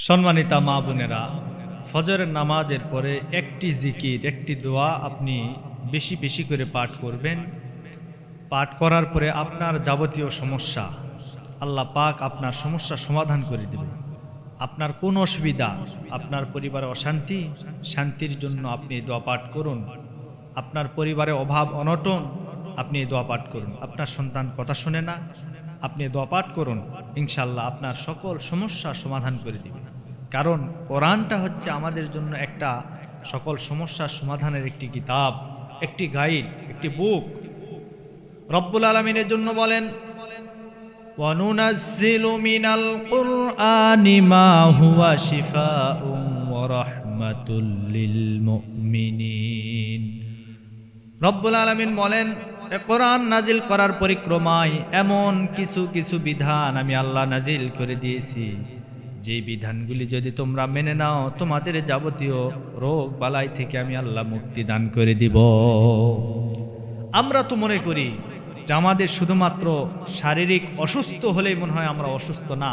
সম্মানিতা মা বোনেরা, ফজরের নামাজের পরে একটি জিকির, একটি দোয়া আপনি বেশি বেশি করে পাঠ করবেন। পাঠ করার পরে আপনার যাবতীয় সমস্যা আল্লাহ পাক আপনার সমস্যা সমাধান করে দেবে। আপনার কোন অসুবিধা, আপনার পরিবারে অশান্তি, শান্তির জন্য আপনি এই দোয়া পাঠ করুন। আপনার পরিবারে অভাব অনটন, আপনি এই দোয়া পাঠ করুন। আপনার সন্তান কথা শোনে না, আপনি দোয়া পাঠ করুন, ইনশাল্লাহ আপনার সকল সমস্যা সমাধান করে দিবে। কারণ কোরআনটা হচ্ছে আমাদের জন্য একটা সকল সমস্যার সমাধানের একটি কিতাব, একটি গাইড, একটি বুক। রব্বুল আলামিনের জন্য বলেন, ওয়ানুনাজ্জিলু মিনাল কুরআনি মা হুয়া শিফাউন ওয়া রাহমাতুল লিল মুমিনিন। রব্বুল আলামিন বলেন, কোরআন নাজিল করার পরিক্রমায় এমন কিছু কিছু বিধান আমি আল্লাহ নাজিল করে দিয়েছি, যে বিধানগুলি যদি তোমরা মেনে নাও, তোমাদের যাবতীয় রোগ বালাই থেকে আমি আল্লাহ মুক্তি দান করে দিব। আমরা তো মনে করি যে আমাদের শুধুমাত্র শারীরিক অসুস্থ হলেই মনে হয় আমরা অসুস্থ। না,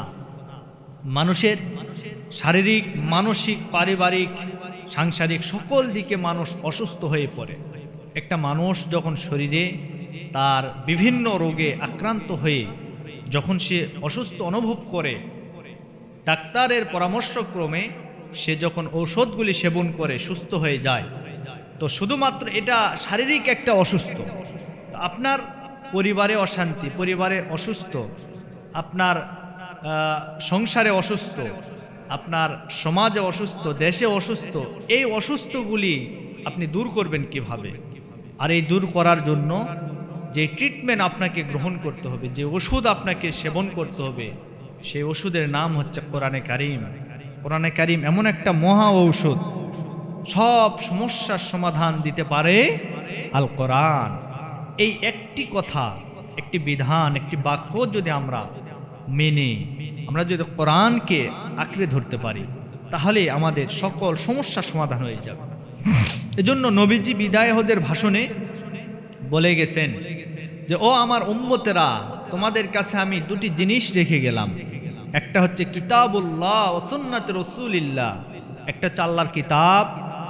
মানুষের শারীরিক, মানসিক, পারিবারিক, সাংসারিক সকল দিকে মানুষ অসুস্থ হয়ে পড়ে। একটা মানুষ যখন শরীরে তার বিভিন্ন রোগে আক্রান্ত হয়ে যখন সে অসুস্থ অনুভব করে, ডাক্তারের পরামর্শক্রমে সে যখন ঔষধগুলি সেবন করে সুস্থ হয়ে যায়, তো শুধুমাত্র এটা শারীরিক একটা অসুস্থ। আপনার পরিবারে অশান্তি, পরিবারে অসুস্থ, আপনার সংসারে অসুস্থ, আপনার সমাজে অসুস্থ, দেশে অসুস্থ, এই অসুস্থগুলি আপনি দূর করবেন কিভাবে? আর এই দূর করার জন্য যে ট্রিটমেন্ট আপনাকে গ্রহণ করতে হবে, যে ওষুধ আপনাকে সেবন করতে হবে, সেই ওষুধের নাম হচ্ছে কোরআনে কারিম। কোরআনে কারিম এমন একটা মহা ঔষধ, সব সমস্যার সমাধান দিতে পারে আল কোরআন। এই একটি কথা, একটি বিধান, একটি বাক্য যদি আমরা মেনে, আমরা যদি কোরআনকে আঁকড়ে ধরতে পারি, তাহলে আমাদের সকল সমস্যার সমাধান হয়ে যাবে। এজন্য নবীজি বিদায় হজের ভাষণে বলে গেছেন যে, ও আমার উম্মতেরা, তোমাদের কাছে আমি দুটি জিনিস রেখে গেলাম। একটা হচ্ছে কিতাবুল্লাহ ও সুন্নাত রাসূলিল্লাহ, একটা হচ্ছে আল্লাহর কিতাব,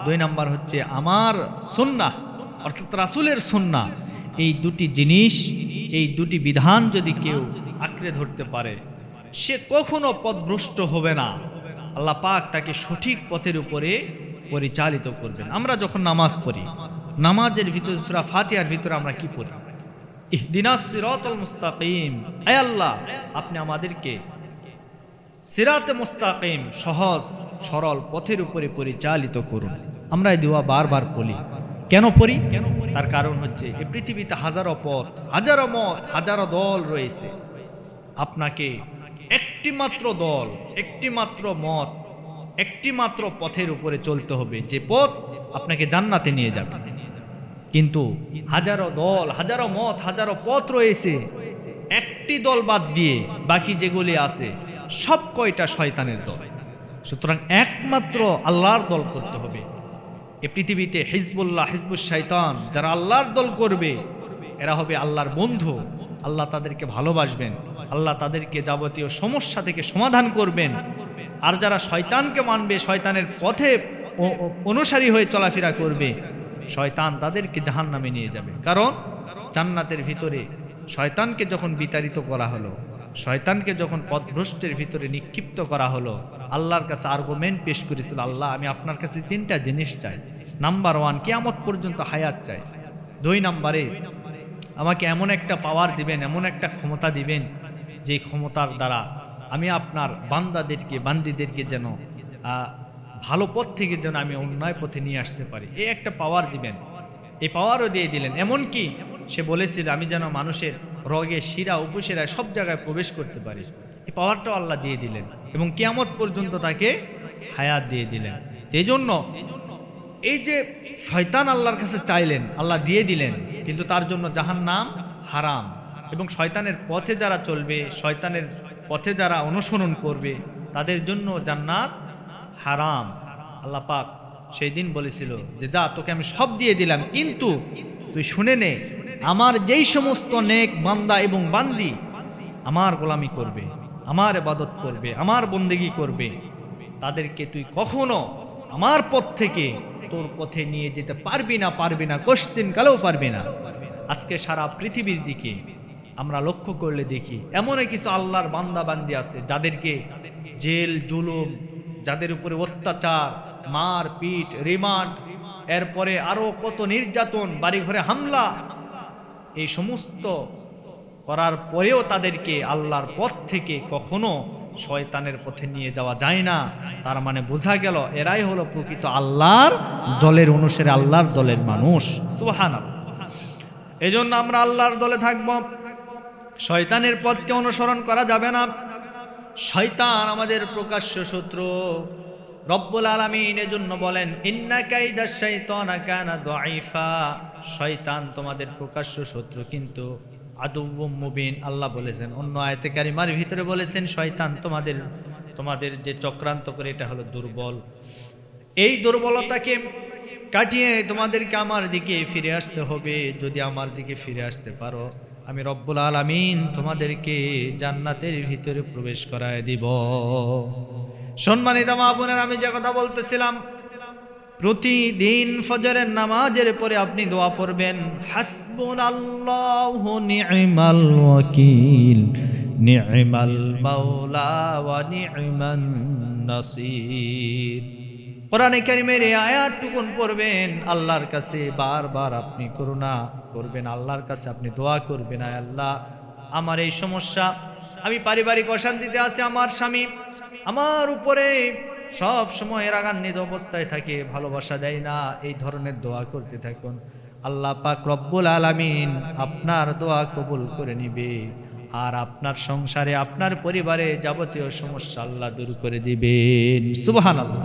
দুই নাম্বার হচ্ছে আমার সুন্নাহ অর্থাৎ রাসূলের সুন্নাহ। এই দুটি জিনিস, এই দুটি বিধান যদি কেউ আঁকড়ে ধরতে পারে, সে কখনো পথভ্রষ্ট হবে না। আল্লাহ পাক তাকে সঠিক পথের উপরে পরিচালিত করবেন। আমরা যখন নামাজ পড়ি, নামাজের ভিতরে সূরা ফাতিহার ভিতরে আমরা কি পড়ি? ইহদিনাস সিরাতাল মুস্তাকিম, আয় আল্লাহ আপনি আমাদেরকে সিরাতে মুস্তাকিম, সহজ সরল পথের উপরে পরিচালিত করুন। আমরা এই দোয়া বারবার পড়ি। কেন পড়ি? তার কারণ হচ্ছে এই পৃথিবীতে হাজারো পথ, হাজারো মত, হাজারো দল রয়েছে। আপনাকে একটি মাত্র দল, একটি মাত্র মত, একটি মাত্র পথের উপরে চলতে হবে, যে পথ আপনাকে জান্নাতে নিয়ে যাবে। কিন্তু হাজারো দল, হাজারো মত, হাজারো পথ রয়েছে, একটি দল বাদ দিয়ে বাকি যেগুলি আছে সব কয়টা শয়তানের দল। সুতরাং একমাত্র আল্লাহর দল করতে হবে। এ পৃথিবীতে হিজবুল্লাহ, হিজবুশ শয়তান, যারা আল্লাহর দল করবে এরা হবে আল্লাহর বন্ধু। আল্লাহ তাদেরকে ভালোবাসবেন, আল্লাহ তাদেরকে যাবতীয় সমস্যা থেকে সমাধান করবেন। আর যারা শয়তানকে মানবে, শয়তানের পথে অনুসারী হয়ে চলাফেরা করবে, শয়তান তাদেরকে জাহান্নামে নিয়ে যাবে। কারণ জান্নাতের ভিতরে শয়তানকে যখন বিতাড়িত করা হলো, শয়তানকে যখন পথভ্রষ্টের ভিতরে নিক্ষিপ্ত করা হলো, আল্লাহর কাছে আর্গুমেন্ট পেশ করেছিল, আল্লাহ আমি আপনার কাছে তিনটা জিনিস চাই। নাম্বার 1, কিয়ামত পর্যন্ত হায়াত চাই। 2 নম্বরে আমাকে এমন একটা পাওয়ার দিবেন, এমন একটা ক্ষমতা দিবেন, যে ক্ষমতার দ্বারা আমি আপনার বান্দাদেরকে, বান্দিদেরকে যেন ভালো পথ থেকে যেন আমি অন্যায় পথে নিয়ে আসতে পারি, এই একটা পাওয়ার দিবেন। এই পাওয়ারও দিয়ে দিলেন। এমনকি সে বলেছিল আমি যেন মানুষের রগে, শিরা, উপশিরায় সব জায়গায় প্রবেশ করতে পারি। এই পাওয়ারটাও আল্লাহ দিয়ে দিলেন এবং কিয়ামত পর্যন্ত তাকে হায়াত দিয়ে দিলেন। এই জন্য এই যে শয়তান আল্লাহর কাছে চাইলেন, আল্লাহ দিয়ে দিলেন, কিন্তু তার জন্য জাহান্নাম হারাম। এবং শয়তানের পথে যারা চলবে, শয়তানের পথে যারা অনুসরণ করবে, তাদের জন্য জান্নাত হারাম। আল্লাহ পাক সেই দিন বলেছিল যে যা, তোকে আমি সব দিয়ে দিলাম, কিন্তু তুই শুনে নে, আমার যেই সমস্ত নেক বান্দা এবং বান্দি আমার গোলামি করবে, আমার ইবাদত করবে, আমার বন্দেগী করবে, তাদেরকে তুই কখনো আমার পথ থেকে তোর পথে নিয়ে যেতে পারবি না কোশ্চিন কালেও পারবি না। আজকে সারা পৃথিবীর দিকে আমরা লক্ষ্য করলে দেখি এমনই কিছু আল্লাহর বান্দা বান্দি আছে যাদেরকে জেল জুলুম, যাদের উপরে অত্যাচার, মার পিট, রিমান্ড, এরপরে আরো কত নির্যাতন, বাড়ি ঘরে হামলা, এই সমস্ত করার পরেও তাদেরকে আল্লাহর পথ থেকে কখনো শয়তানের পথে নিয়ে যাওয়া যায় না। তার মানে বোঝা গেল এরাই হলো প্রকৃত আল্লাহর দলের অনুসারী, আল্লাহর দলের মানুষ। সুবহানাল্লাহ। এজন্য আমরা আল্লাহর দলে থাকব, শয়তানের পথকে অনুসরণ করা যাবে না। শয়তান আমাদের প্রকাশ্য শত্রু। রব্বুল আলামিন এজন্য বলেন ইন্না কাইদাশ শাইতানা কানা দাঈফা, শয়তান তোমাদের প্রকাশ্য শত্রু কিন্তু আদুউম মুবিন। আল্লাহ বলেছেন অন্য আয়াতে কারিমার ভিতরে বলেছেন শয়তান তোমাদের যে চক্রান্ত করে এটা হলো দুর্বল। এই দুর্বলতাকে কাটিয়ে তোমাদেরকে আমার দিকে ফিরে আসতে হবে। যদি আমার দিকে ফিরে আসতে পারো, আমি রব্বুল আলামিন তোমাদেরকে জান্নাতের ভিতরে প্রবেশ করায় দিব। সম্মানিত মা বোনেরা, আমি যে কথা বলতেছিলাম, প্রতিদিন ফজরের নামাজের পরে আপনি দোয়া পড়বেন হাসবুনাল্লাহু নি'মাল ওয়াকিল নি'মাল মাওলা ওয়া নি'মান নাসির। কোরআনে কারীমের এই আয়াতটুকুন পড়বেন, আল্লাহর কাছে বারবার আপনি করুণা করবেন, আল্লাহর কাছে আপনি দোয়া করবেন, আয় আল্লাহ আমার এই সমস্যা, আমি পারিবারিক অশান্তিতে আছি, আমার স্বামী আমার উপরে সব সময় রাগান্বিত অবস্থায় থাকে, ভালোবাসা দেয় না, এই ধরনের দোয়া করতে থাকুন। আল্লাহ পাক রব্বুল আলামিন আপনার দোয়া কবুল করে নিবে, আর আপনার সংসারে আপনার পরিবারে যাবতীয় সমস্যা আল্লাহ দূর করে দিবেন। সুবহানাল্লাহ।